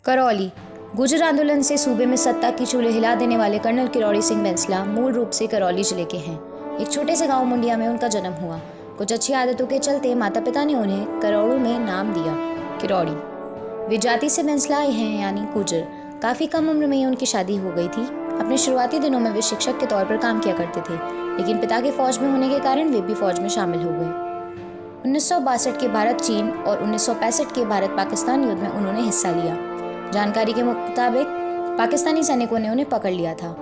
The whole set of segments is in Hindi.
करौली गुर्जर आंदोलन से सूबे में सत्ता की चूल्हे हिला देने वाले कर्नल किरोड़ी सिंह बैंसला मूल रूप से करौली जिले के हैं। एक छोटे से गांव मुंडिया में उनका जन्म हुआ। कुछ अच्छी आदतों के चलते माता पिता ने उन्हें करौड़ू में नाम दिया किरोड़ी। वे जाति से बैंसला हैं यानी गुर्जर। काफ़ी कम उम्र में ही उनकी शादी हो गई थी। अपने शुरुआती दिनों में वे शिक्षक के तौर पर काम किया करते थे, लेकिन पिता के फौज में होने के कारण वे भी फौज में शामिल हो गए। 1962 के भारत चीन और 1965 के भारत पाकिस्तान युद्ध में उन्होंने हिस्सा लिया। जानकारी के मुताबिक पाकिस्तानी सैनिकों ने उन्हें पकड़ लिया था।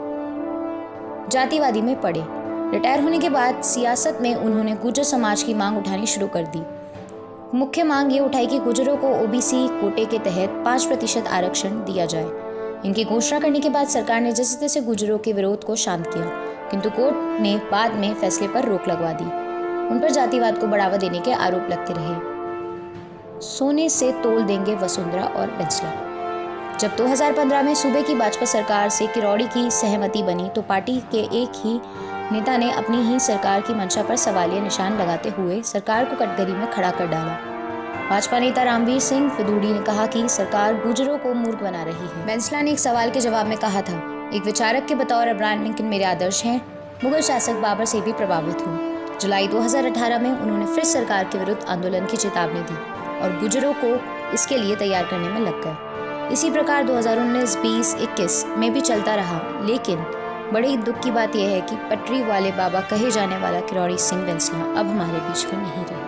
जातिवादी में पड़े। रिटायर होने के बाद सियासत में उन्होंने गुर्जर समाज की मांग उठानी शुरू कर दी। मुख्य मांग ये उठाई कि गुर्जरों को ओबीसी कोटे के तहत 5% आरक्षण दिया जाए। इनकी घोषणा करने के बाद सरकार ने जैसे तैसे गुर्जरों के विरोध को शांत किया, किंतु कोर्ट ने बाद में फैसले पर रोक लगवा दी। उन पर जातिवाद को बढ़ावा देने के आरोप लगते रहे। सोने से तोल देंगे वसुंधरा और बैंसला। जब 2015 में सूबे की भाजपा सरकार से किरोड़ी की सहमति बनी तो पार्टी के एक ही नेता ने अपनी ही सरकार की मंशा पर सवालिया निशान लगाते हुए सरकार को कटघरे में खड़ा कर डाला। भाजपा नेता रामवीर सिंह फिदूड़ी ने कहा कि सरकार गुर्जरों को मूर्ख बना रही है। बैंसला ने एक सवाल के जवाब में कहा था, एक विचारक के बतौर अब्राहम लिंकन मेरे आदर्श हैं। मुगल शासक बाबर से भी प्रभावित हूँ। जुलाई 2018 में उन्होंने फिर सरकार के विरुद्ध आंदोलन की चेतावनी दी और गुर्जरों को इसके लिए तैयार करने में लग गए। इसी प्रकार 2019, 20, 21 में भी चलता रहा, लेकिन बड़ी दुख की बात यह है कि पटरी वाले बाबा कहे जाने वाला किरोड़ी सिंह बैंसला अब हमारे बीच में नहीं रहे।